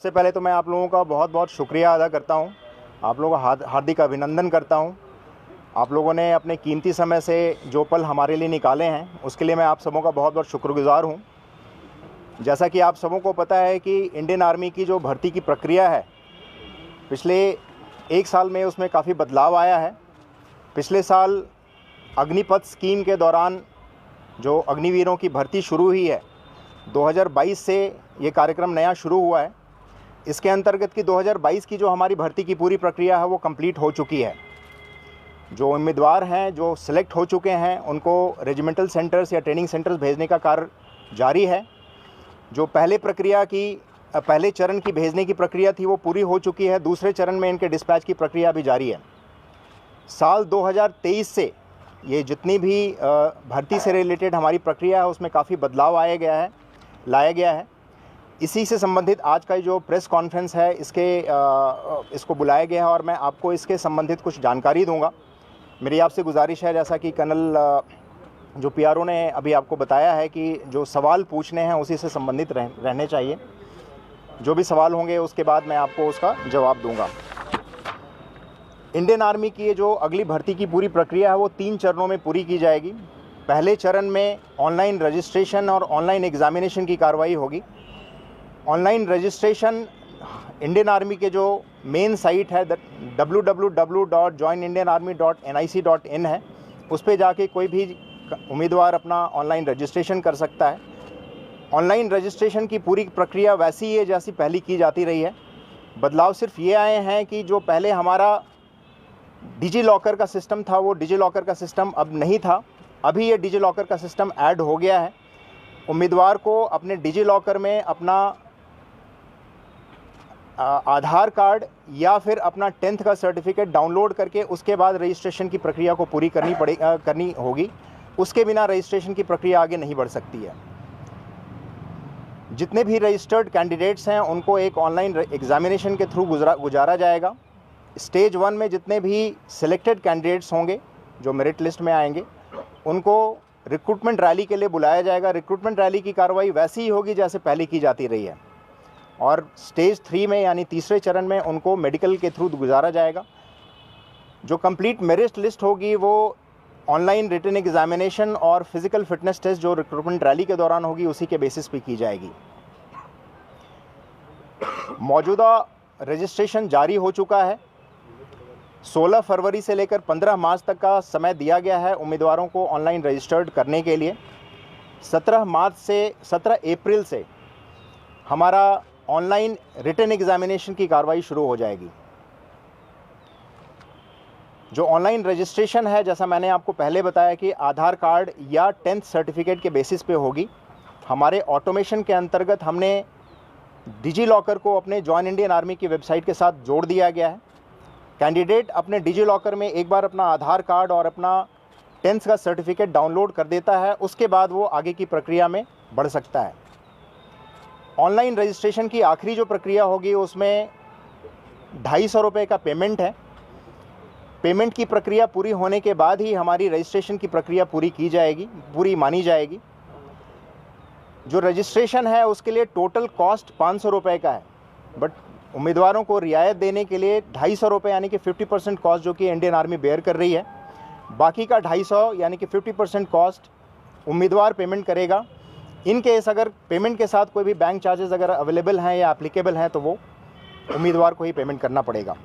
सबसे पहले तो मैं आप लोगों का बहुत बहुत शुक्रिया अदा करता हूं, आप लोगों का हार्दिक अभिनंदन करता हूं। आप लोगों ने अपने कीमती समय से जो पल हमारे लिए निकाले हैं उसके लिए मैं आप सबों का बहुत बहुत शुक्रगुजार हूं। जैसा कि आप सबों को पता है कि इंडियन आर्मी की जो भर्ती की प्रक्रिया है, पिछले 1 साल में उसमें काफ़ी बदलाव आया है। पिछले साल अग्निपथ स्कीम के दौरान जो अग्निवीरों की भर्ती शुरू हुई है, 2022 से ये कार्यक्रम नया शुरू हुआ है। इसके अंतर्गत की 2022 की जो हमारी भर्ती की पूरी प्रक्रिया है वो कंप्लीट हो चुकी है। जो उम्मीदवार हैं जो सिलेक्ट हो चुके हैं उनको रेजिमेंटल सेंटर्स या ट्रेनिंग सेंटर्स भेजने का कार्य जारी है। जो पहले चरण की भेजने की प्रक्रिया थी वो पूरी हो चुकी है। दूसरे चरण में इनके डिस्पैच की प्रक्रिया भी जारी है। साल 2023 से ये जितनी भी भर्ती से रिलेटेड हमारी प्रक्रिया है उसमें काफ़ी बदलाव लाया गया है। इसी से संबंधित आज का जो प्रेस कॉन्फ्रेंस है इसको बुलाया गया है और मैं आपको इसके संबंधित कुछ जानकारी दूंगा। मेरी आपसे गुजारिश है, जैसा कि कर्नल जो पीआरओ ने अभी आपको बताया है कि जो सवाल पूछने हैं उसी से संबंधित रहने चाहिए। जो भी सवाल होंगे उसके बाद मैं आपको उसका जवाब दूंगा। इंडियन आर्मी की ये जो अगली भर्ती की पूरी प्रक्रिया है वो 3 चरणों में पूरी की जाएगी। पहले चरण में ऑनलाइन रजिस्ट्रेशन और ऑनलाइन एग्जामिनेशन की कार्रवाई होगी। ऑनलाइन रजिस्ट्रेशन इंडियन आर्मी के जो मेन साइट है www.joinindianarmy.nic.in है, उस पर जाके कोई भी उम्मीदवार अपना ऑनलाइन रजिस्ट्रेशन कर सकता है। ऑनलाइन रजिस्ट्रेशन की पूरी प्रक्रिया वैसी ही है जैसी पहले की जाती रही है। बदलाव सिर्फ ये आए हैं कि जो पहले हमारा डिजी लॉकर का सिस्टम था वो डिजी लॉकर का सिस्टम अब नहीं था। अभी ये डिजी लॉकर का सिस्टम ऐड हो गया है। उम्मीदवार को अपने डिजी लॉकर में अपना आधार कार्ड या फिर अपना 10th का सर्टिफिकेट डाउनलोड करके उसके बाद रजिस्ट्रेशन की प्रक्रिया को पूरी करनी होगी। उसके बिना रजिस्ट्रेशन की प्रक्रिया आगे नहीं बढ़ सकती है। जितने भी रजिस्टर्ड कैंडिडेट्स हैं उनको एक ऑनलाइन एग्जामिनेशन के थ्रू गुजारा जाएगा। स्टेज 1 में जितने भी सिलेक्टेड कैंडिडेट्स होंगे जो मेरिट लिस्ट में आएंगे उनको रिक्रूटमेंट रैली के लिए बुलाया जाएगा। रिक्रूटमेंट रैली की कार्रवाई वैसी ही होगी जैसे पहले की जाती रही है। और स्टेज 3 में यानी तीसरे चरण में उनको मेडिकल के थ्रू गुजारा जाएगा। जो कंप्लीट मेरिट लिस्ट होगी वो ऑनलाइन रिटन एग्जामिनेशन और फिजिकल फिटनेस टेस्ट जो रिक्रूटमेंट रैली के दौरान होगी उसी के बेसिस पे की जाएगी। मौजूदा रजिस्ट्रेशन जारी हो चुका है। 16 फरवरी से लेकर 15 मार्च तक का समय दिया गया है उम्मीदवारों को ऑनलाइन रजिस्टर्ड करने के लिए। 17 अप्रैल से हमारा ऑनलाइन रिटन एग्जामिनेशन की कार्रवाई शुरू हो जाएगी। जो ऑनलाइन रजिस्ट्रेशन है, जैसा मैंने आपको पहले बताया कि आधार कार्ड या 10th सर्टिफिकेट के बेसिस पे होगी। हमारे ऑटोमेशन के अंतर्गत हमने डिजी लॉकर को अपने जॉइन इंडियन आर्मी की वेबसाइट के साथ जोड़ दिया गया है। कैंडिडेट अपने डिजी लॉकर में एक बार अपना आधार कार्ड और अपना 10th का सर्टिफिकेट डाउनलोड कर देता है, उसके बाद वो आगे की प्रक्रिया में बढ़ सकता है। ऑनलाइन रजिस्ट्रेशन की आखिरी जो प्रक्रिया होगी उसमें 250 रुपये का पेमेंट है। पेमेंट की प्रक्रिया पूरी होने के बाद ही हमारी रजिस्ट्रेशन की प्रक्रिया पूरी मानी जाएगी। जो रजिस्ट्रेशन है उसके लिए टोटल कॉस्ट 500 रुपये का है, बट उम्मीदवारों को रियायत देने के लिए 250 रुपये यानी कि 50% कॉस्ट जो कि इंडियन आर्मी बेयर कर रही है, बाकी का 250 यानी कि 50% कॉस्ट उम्मीदवार पेमेंट करेगा। इन केस अगर पेमेंट के साथ कोई भी बैंक चार्जेस अगर अवेलेबल हैं या एप्लीकेबल हैं तो वो उम्मीदवार को ही पेमेंट करना पड़ेगा।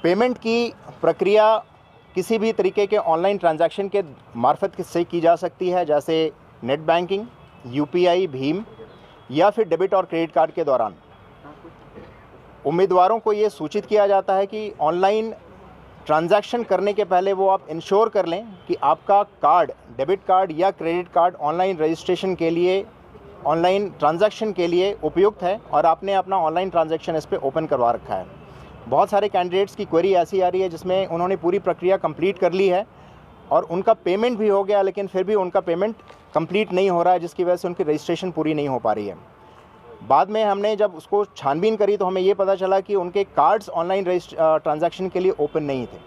पेमेंट की प्रक्रिया किसी भी तरीके के ऑनलाइन ट्रांजैक्शन के मार्फत से की जा सकती है, जैसे नेट बैंकिंग, यूपीआई, भीम या फिर डेबिट और क्रेडिट कार्ड के दौरान। उम्मीदवारों को ये सूचित किया जाता है कि ऑनलाइन ट्रांजैक्शन करने के पहले वो आप इंश्योर कर लें कि आपका कार्ड, डेबिट कार्ड या क्रेडिट कार्ड ऑनलाइन रजिस्ट्रेशन के लिए, ऑनलाइन ट्रांजैक्शन के लिए उपयुक्त है और आपने अपना ऑनलाइन ट्रांजैक्शन इस पर ओपन करवा रखा है। बहुत सारे कैंडिडेट्स की क्वेरी ऐसी आ रही है जिसमें उन्होंने पूरी प्रक्रिया कंप्लीट कर ली है और उनका पेमेंट भी हो गया, लेकिन फिर भी उनका पेमेंट कंप्लीट नहीं हो रहा है, जिसकी वजह से उनकी रजिस्ट्रेशन पूरी नहीं हो पा रही है। बाद में हमने जब उसको छानबीन करी तो हमें ये पता चला कि उनके कार्ड्स ऑनलाइन ट्रांजैक्शन के लिए ओपन नहीं थे।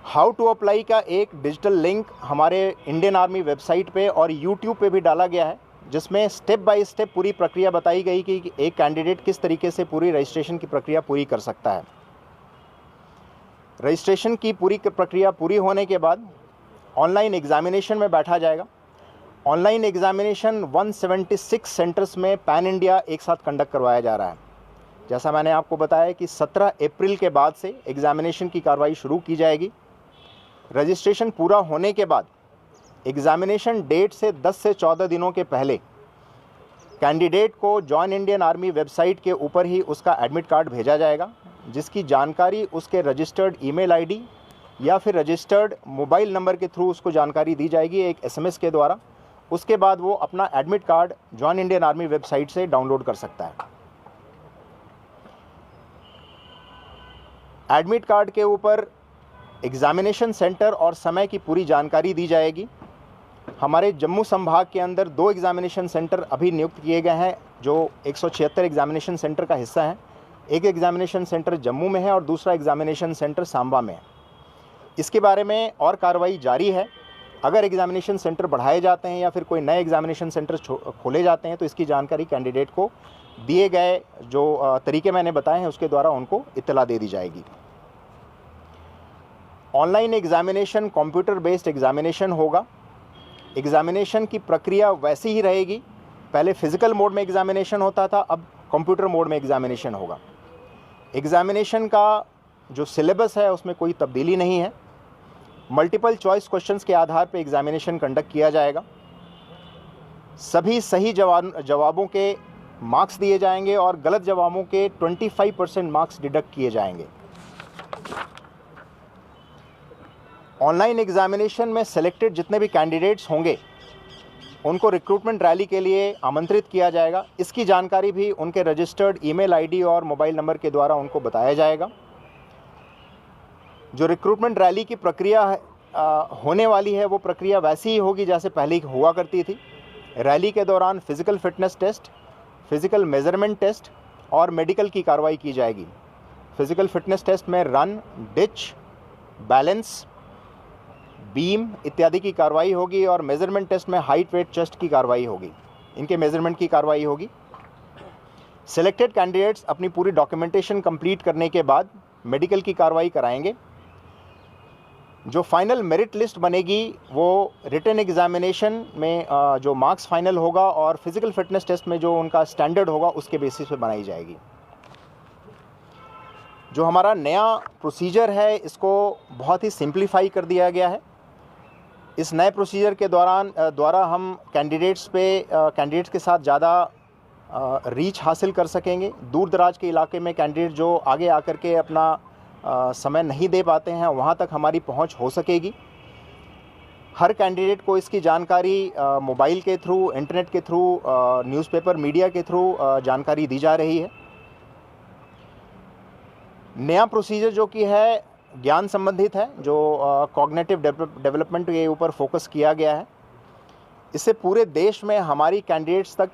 हाउ टू अप्लाई का एक डिजिटल लिंक हमारे इंडियन आर्मी वेबसाइट पे और यूट्यूब पे भी डाला गया है, जिसमें स्टेप बाय स्टेप पूरी प्रक्रिया बताई गई कि एक कैंडिडेट किस तरीके से पूरी रजिस्ट्रेशन की प्रक्रिया पूरी कर सकता है। रजिस्ट्रेशन की पूरी प्रक्रिया पूरी होने के बाद ऑनलाइन एग्जामिनेशन में बैठा जाएगा। ऑनलाइन एग्जामिनेशन 176 सेंटर्स में पैन इंडिया एक साथ कंडक्ट करवाया जा रहा है। जैसा मैंने आपको बताया कि 17 अप्रैल के बाद से एग्जामिनेशन की कार्रवाई शुरू की जाएगी। रजिस्ट्रेशन पूरा होने के बाद एग्जामिनेशन डेट से 10 से 14 दिनों के पहले कैंडिडेट को जॉइन इंडियन आर्मी वेबसाइट के ऊपर ही उसका एडमिट कार्ड भेजा जाएगा, जिसकी जानकारी उसके रजिस्टर्ड ईमेल आईडी या फिर रजिस्टर्ड मोबाइल नंबर के थ्रू उसको जानकारी दी जाएगी एक एसएमएस के द्वारा। उसके बाद वो अपना admit card join Indian army website से डाउनलोड कर सकता है। एडमिट कार्ड के ऊपर एग्जामिनेशन सेंटर और समय की पूरी जानकारी दी जाएगी। हमारे जम्मू संभाग के अंदर 2 एग्जामिनेशन सेंटर अभी नियुक्त किए गए हैं, जो 176 एग्जामिनेशन सेंटर का हिस्सा है। एक एग्जामिनेशन सेंटर जम्मू में है और दूसरा एग्जामिनेशन सेंटर सांबा में है। इसके बारे में और कार्रवाई जारी है। अगर एग्जामिनेशन सेंटर बढ़ाए जाते हैं या फिर कोई नए एग्जामिनेशन सेंटर खोले जाते हैं तो इसकी जानकारी कैंडिडेट को दिए गए जो तरीके मैंने बताए हैं उसके द्वारा उनको इत्तला दे दी जाएगी। Online examination computer based examination होगा। एग्जामिनेशन की प्रक्रिया वैसी ही रहेगी। पहले फिजिकल मोड में एग्जामिनेशन होता था, अब कंप्यूटर मोड में एग्जामिनेशन होगा। एग्जामिनेशन का जो सिलेबस है उसमें कोई तब्दीली नहीं है। मल्टीपल चॉइस क्वेश्चंस के आधार पर एग्जामिनेशन कंडक्ट किया जाएगा। सभी सही जवाबों के मार्क्स दिए जाएंगे और गलत जवाबों के 25% मार्क्स डिडक्ट किए जाएंगे। ऑनलाइन एग्जामिनेशन में सिलेक्टेड जितने भी कैंडिडेट्स होंगे उनको रिक्रूटमेंट रैली के लिए आमंत्रित किया जाएगा। इसकी जानकारी भी उनके रजिस्टर्ड ईमेल आईडी और मोबाइल नंबर के द्वारा उनको बताया जाएगा। जो रिक्रूटमेंट रैली की प्रक्रिया होने वाली है वो प्रक्रिया वैसी ही होगी जैसे पहले हुआ करती थी। रैली के दौरान physical fitness test, physical measurement test और मेडिकल की कार्रवाई की जाएगी। फिजिकल फिटनेस टेस्ट में रन, डिच, बैलेंस, बीम इत्यादि की कार्रवाई होगी और मेजरमेंट टेस्ट में हाइट, वेट, चेस्ट की कार्रवाई होगी। इनके मेजरमेंट की कार्रवाई होगी। सिलेक्टेड कैंडिडेट्स अपनी पूरी डॉक्यूमेंटेशन कंप्लीट करने के बाद मेडिकल की कार्रवाई कराएंगे। जो फाइनल मेरिट लिस्ट बनेगी वो रिटन एग्जामिनेशन में जो मार्क्स फाइनल होगा और फिजिकल फिटनेस टेस्ट में जो उनका स्टैंडर्ड होगा उसके बेसिस पे बनाई जाएगी। जो हमारा नया प्रोसीजर है इसको बहुत ही सिंप्लीफाई कर दिया गया है। इस नए प्रोसीजर के द्वारा हम कैंडिडेट्स के साथ ज़्यादा रीच हासिल कर सकेंगे। दूर दराज के इलाके में कैंडिडेट जो आगे आकर के अपना समय नहीं दे पाते हैं वहाँ तक हमारी पहुँच हो सकेगी। हर कैंडिडेट को इसकी जानकारी मोबाइल के थ्रू, इंटरनेट के थ्रू, न्यूज़पेपर मीडिया के थ्रू जानकारी दी जा रही है। नया प्रोसीजर जो कि है ज्ञान संबंधित है, जो कॉग्निटिव डेवलपमेंट के ऊपर फोकस किया गया है। इससे पूरे देश में हमारी कैंडिडेट्स तक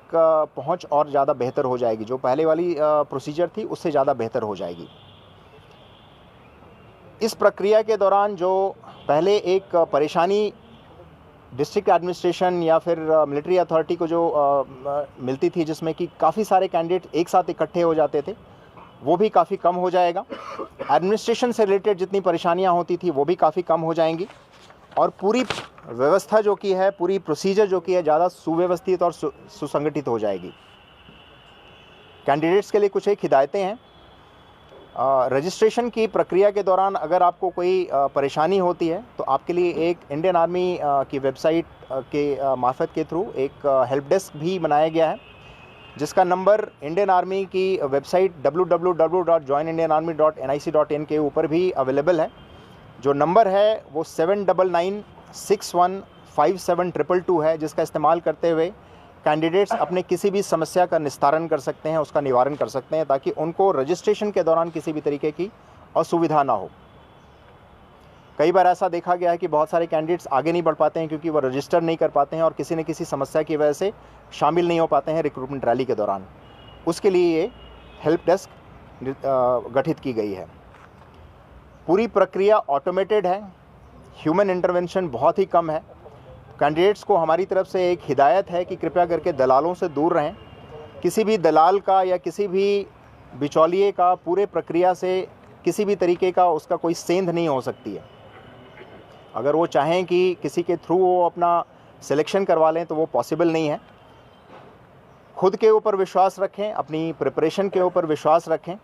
पहुंच और ज़्यादा बेहतर हो जाएगी। जो पहले वाली प्रोसीजर थी उससे ज़्यादा बेहतर हो जाएगी। इस प्रक्रिया के दौरान जो पहले एक परेशानी डिस्ट्रिक्ट एडमिनिस्ट्रेशन या फिर मिलिट्री अथॉरिटी को जो मिलती थी, जिसमें कि काफ़ी सारे कैंडिडेट एक साथ इकट्ठे हो जाते थे, वो भी काफ़ी कम हो जाएगा। एडमिनिस्ट्रेशन से रिलेटेड जितनी परेशानियां होती थी वो भी काफ़ी कम हो जाएंगी और पूरी व्यवस्था जो की है, पूरी प्रोसीजर जो की है ज़्यादा सुव्यवस्थित और सुसंगठित हो जाएगी। कैंडिडेट्स के लिए कुछ एक हिदायतें हैं। रजिस्ट्रेशन की प्रक्रिया के दौरान अगर आपको कोई परेशानी होती है तो आपके लिए एक इंडियन आर्मी की वेबसाइट के मार्फत के थ्रू एक हेल्प डेस्क भी बनाया गया है, जिसका नंबर इंडियन आर्मी की वेबसाइट www.joinindianarmy.nic.in के ऊपर भी अवेलेबल है। जो नंबर है वो 7996157222 है, जिसका इस्तेमाल करते हुए कैंडिडेट्स अपने किसी भी समस्या का निस्तारण कर सकते हैं, उसका निवारण कर सकते हैं, ताकि उनको रजिस्ट्रेशन के दौरान किसी भी तरीके की असुविधा ना हो। कई बार ऐसा देखा गया है कि बहुत सारे कैंडिडेट्स आगे नहीं बढ़ पाते हैं क्योंकि वो रजिस्टर नहीं कर पाते हैं और किसी न किसी समस्या की वजह से शामिल नहीं हो पाते हैं रिक्रूटमेंट रैली के दौरान। उसके लिए ये हेल्प डेस्क गठित की गई है। पूरी प्रक्रिया ऑटोमेटेड है। ह्यूमन इंटरवेंशन बहुत ही कम है। कैंडिडेट्स को हमारी तरफ से एक हिदायत है कि कृपया करके दलालों से दूर रहें। किसी भी दलाल का या किसी भी बिचौलिए का पूरे प्रक्रिया से किसी भी तरीके का उसका कोई सेंध नहीं हो सकती है। अगर वो चाहें कि किसी के थ्रू वो अपना सिलेक्शन करवा लें तो वो पॉसिबल नहीं है। खुद के ऊपर विश्वास रखें, अपनी प्रिपरेशन के ऊपर विश्वास रखें।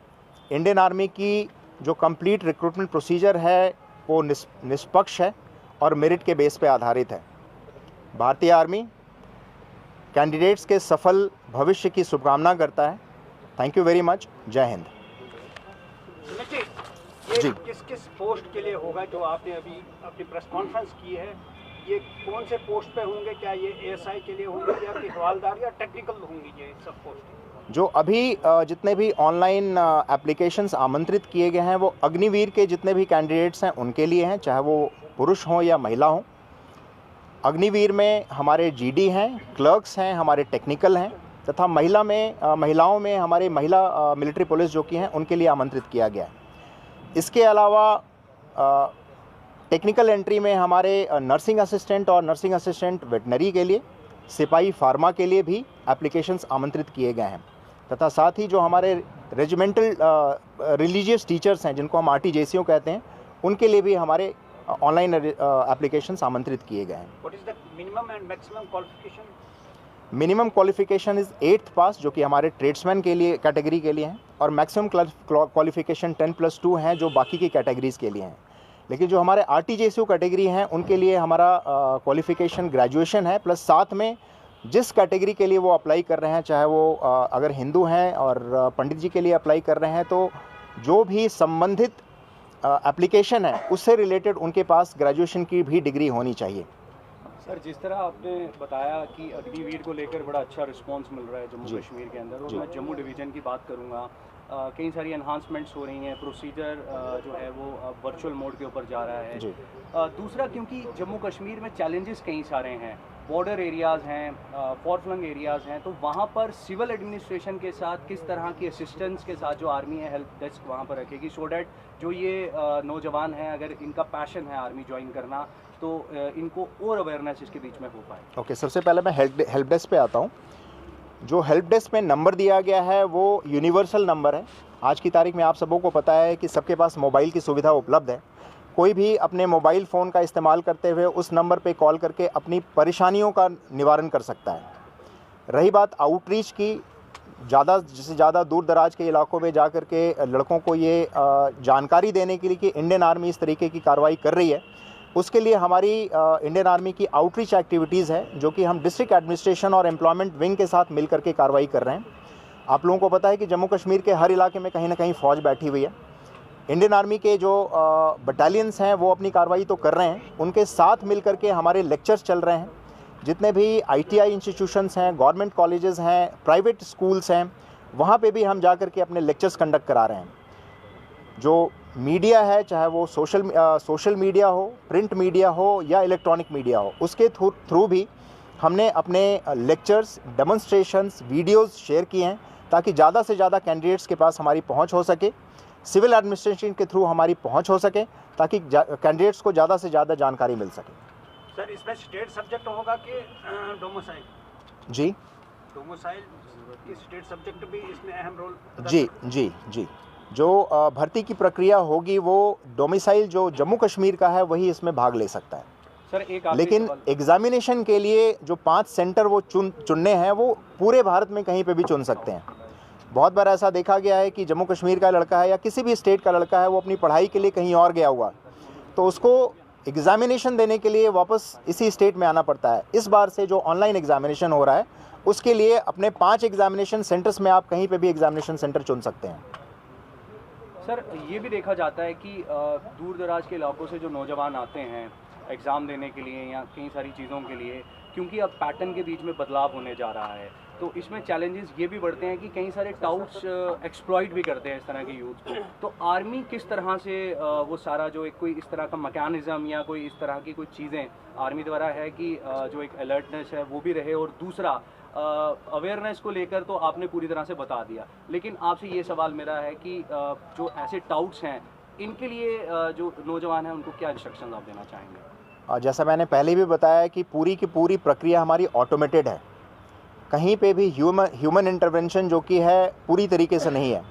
इंडियन आर्मी की जो कंप्लीट रिक्रूटमेंट प्रोसीजर है वो निष्पक्ष है और मेरिट के बेस पे आधारित है। भारतीय आर्मी कैंडिडेट्स के सफल भविष्य की शुभकामना करता है। Thank you very much. जय हिंद। ये किस किस पोस्ट के लिए होगा जो आपने अभी अपनी प्रेस कॉन्फ्रेंस की है? ये कौन से पोस्ट पे होंगे? क्या ये एएसआई के लिए होंगे या कि हवालदार या टेक्निकल होंगी ये सब पोस्ट? जो अभी जितने भी ऑनलाइन एप्लीकेशंस आमंत्रित किए गए हैं वो अग्निवीर के जितने भी कैंडिडेट्स हैं उनके लिए हैं, चाहे वो पुरुष हों या महिला हों। अग्निवीर में हमारे जीडी हैं, क्लर्क्स हैं, हमारे टेक्निकल हैं तथा महिलाओं में हमारे महिला मिलिट्री पुलिस जो की हैं उनके लिए आमंत्रित किया गया है। इसके अलावा टेक्निकल एंट्री में हमारे नर्सिंग असिस्टेंट और नर्सिंग असिस्टेंट वेटनरी के लिए, सिपाही फार्मा के लिए भी एप्लीकेशंस आमंत्रित किए गए हैं तथा साथ ही जो हमारे रेजिमेंटल रिलीजियस टीचर्स हैं जिनको हम आरटीजेसीओ कहते हैं उनके लिए भी हमारे ऑनलाइन एप्लीकेशंस आमंत्रित किए गए हैं। What is the minimum and maximum qualification? Minimum qualification is 8th पास जो कि हमारे ट्रेड्समैन के लिए कैटेगरी के लिए हैं और मैक्सिमम क्वालिफिकेशन 10+2 हैं जो बाकी की कैटेगरीज़ के लिए हैं। लेकिन जो हमारे आरटीजेसीओ कैटेगरी हैं उनके लिए हमारा क्वालिफिकेशन ग्रेजुएशन है, प्लस साथ में जिस कैटेगरी के लिए वो अप्लाई कर रहे हैं, चाहे वो अगर हिंदू हैं और पंडित जी के लिए अप्लाई कर रहे हैं तो जो भी संबंधित एप्लीकेशन है उससे रिलेटेड उनके पास ग्रेजुएशन की भी डिग्री होनी चाहिए। सर, जिस तरह आपने बताया कि अग्निवीर को लेकर बड़ा अच्छा रिस्पांस मिल रहा है जम्मू कश्मीर के अंदर, और मैं जम्मू डिवीज़न की बात करूंगा, कई सारी एनहांसमेंट्स हो रही हैं, प्रोसीजर जो है वो वर्चुअल मोड के ऊपर जा रहा है। दूसरा, क्योंकि जम्मू कश्मीर में चैलेंजेस कई सारे हैं, बॉर्डर एरियाज़ हैं, फॉर फ्लंग एरियाज़ हैं, तो वहाँ पर सिविल एडमिनिस्ट्रेशन के साथ किस तरह की असिस्टेंस के साथ जो आर्मी है हेल्प डेस्क वहाँ पर रखेगी, सो डैट जो ये नौजवान हैं अगर इनका पैशन है आर्मी ज्वाइन करना तो इनको और अवेयरनेस इसके बीच में हो पाए। ओके, सबसे पहले मैं हेल्प डेस्क पे आता हूँ। जो हेल्प डेस्क में नंबर दिया गया है वो यूनिवर्सल नंबर है। आज की तारीख में आप सबों को पता है कि सबके पास मोबाइल की सुविधा उपलब्ध है। कोई भी अपने मोबाइल फ़ोन का इस्तेमाल करते हुए उस नंबर पे कॉल करके अपनी परेशानियों का निवारण कर सकता है। रही बात आउटरीच की, ज़्यादा से ज़्यादा दूर दराज के इलाकों में जा कर के लड़कों को ये जानकारी देने के लिए कि इंडियन आर्मी इस तरीके की कार्रवाई कर रही है, उसके लिए हमारी इंडियन आर्मी की आउटरीच एक्टिविटीज़ है जो कि हम डिस्ट्रिक्ट एडमिनिस्ट्रेशन और एम्प्लॉयमेंट विंग के साथ मिल करके कार्रवाई कर रहे हैं। आप लोगों को पता है कि जम्मू कश्मीर के हर इलाके में कहीं ना कहीं फ़ौज बैठी हुई है। इंडियन आर्मी के जो बटालियंस हैं वो अपनी कार्रवाई तो कर रहे हैं, उनके साथ मिल करके हमारे लेक्चर्स चल रहे हैं। जितने भी आईटीआई इंस्टीट्यूशंस हैं, गवर्नमेंट कॉलेजेस हैं, प्राइवेट स्कूल्स हैं, वहाँ पे भी हम जा कर के अपने लेक्चर्स कंडक्ट करा रहे हैं। जो मीडिया है, चाहे वो सोशल मीडिया हो, प्रिंट मीडिया हो या इलेक्ट्रॉनिक मीडिया हो, उसके थ्रू भी हमने अपने लेक्चर्स, डेमोन्स्ट्रेशंस, वीडियोस शेयर किए हैं ताकि ज़्यादा से ज़्यादा कैंडिडेट्स के पास हमारी पहुंच हो सके, सिविल एडमिनिस्ट्रेशन के थ्रू हमारी पहुंच हो सके ताकि कैंडिडेट्स को ज़्यादा से ज़्यादा जानकारी मिल सके। सर, इसमें स्टेट सब्जेक्ट होगा कि डोमिसाइल? जी, डोमिसाइल की स्टेट सब्जेक्ट भी इसमें अहम रोल? जी। जो भर्ती की प्रक्रिया होगी वो डोमिसाइल जो जम्मू कश्मीर का है वही इसमें भाग ले सकता है। सर, लेकिन एग्जामिनेशन के लिए जो 5 सेंटर वो चुनने हैं वो पूरे भारत में कहीं पे भी चुन सकते हैं। बहुत बार ऐसा देखा गया है कि जम्मू कश्मीर का लड़का है या किसी भी स्टेट का लड़का है, वो अपनी पढ़ाई के लिए कहीं और गया हुआ तो उसको एग्जामिनेशन देने के लिए वापस इसी स्टेट में आना पड़ता है। इस बार से जो ऑनलाइन एग्जामिनेशन हो रहा है उसके लिए अपने 5 एग्जामिनेशन सेंटर्स में आप कहीं पे भी एग्जामिनेशन सेंटर चुन सकते हैं। सर, ये भी देखा जाता है कि दूर दराज के इलाकों से जो नौजवान आते हैं एग्ज़ाम देने के लिए या कई सारी चीज़ों के लिए, क्योंकि अब पैटर्न के बीच में बदलाव होने जा रहा है तो इसमें चैलेंजेस ये भी बढ़ते हैं कि कई सारे टाउट्स एक्सप्लॉइट भी करते हैं इस तरह के यूथ को। तो आर्मी किस तरह से वो सारा जो एक कोई इस तरह का मैकेनिज़्म या कोई इस तरह की कोई चीज़ें आर्मी द्वारा है कि जो एक अलर्टनेस है वो भी रहे, और दूसरा अवेयरनेस को लेकर तो आपने पूरी तरह से बता दिया, लेकिन आपसे ये सवाल मेरा है कि जो ऐसे टाउट्स हैं इनके लिए जो नौजवान हैं उनको क्या इंस्ट्रक्शन आप देना चाहेंगे? जैसा मैंने पहले भी बताया कि पूरी की पूरी प्रक्रिया हमारी ऑटोमेटेड है, कहीं पे भी ह्यूमन इंटरवेंशन जो कि है पूरी तरीके से नहीं है।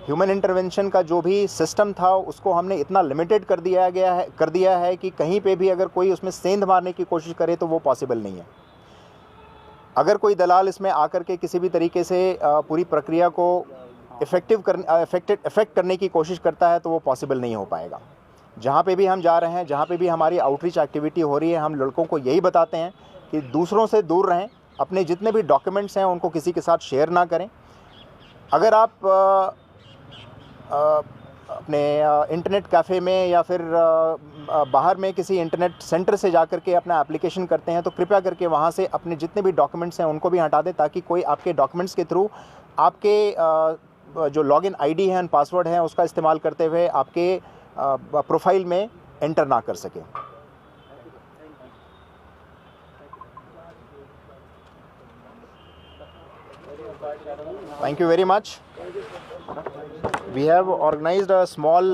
ह्यूमन इंटरवेंशन का जो भी सिस्टम था उसको हमने इतना लिमिटेड कर दिया है कि कहीं पे भी अगर कोई उसमें सेंध मारने की कोशिश करे तो वो पॉसिबल नहीं है। अगर कोई दलाल इसमें आकर के किसी भी तरीके से पूरी प्रक्रिया को इफ़ेक्ट करने की कोशिश करता है तो वो पॉसिबल नहीं हो पाएगा। जहाँ पे भी हम जा रहे हैं, जहाँ पे भी हमारी आउटरीच एक्टिविटी हो रही है, हम लड़कों को यही बताते हैं कि दूसरों से दूर रहें, अपने जितने भी डॉक्यूमेंट्स हैं उनको किसी के साथ शेयर ना करें। अगर आप अपने इंटरनेट कैफ़े में या फिर बाहर में किसी इंटरनेट सेंटर से जाकर के अपना एप्लीकेशन करते हैं तो कृपया करके वहाँ से अपने जितने भी डॉक्यूमेंट्स हैं उनको भी हटा दें, ताकि कोई आपके डॉक्यूमेंट्स के थ्रू आपके जो लॉगिन आईडी है, पासवर्ड है, उसका इस्तेमाल करते हुए आपके प्रोफाइल में एंटर ना कर सके। Thank you very much. We have organized a small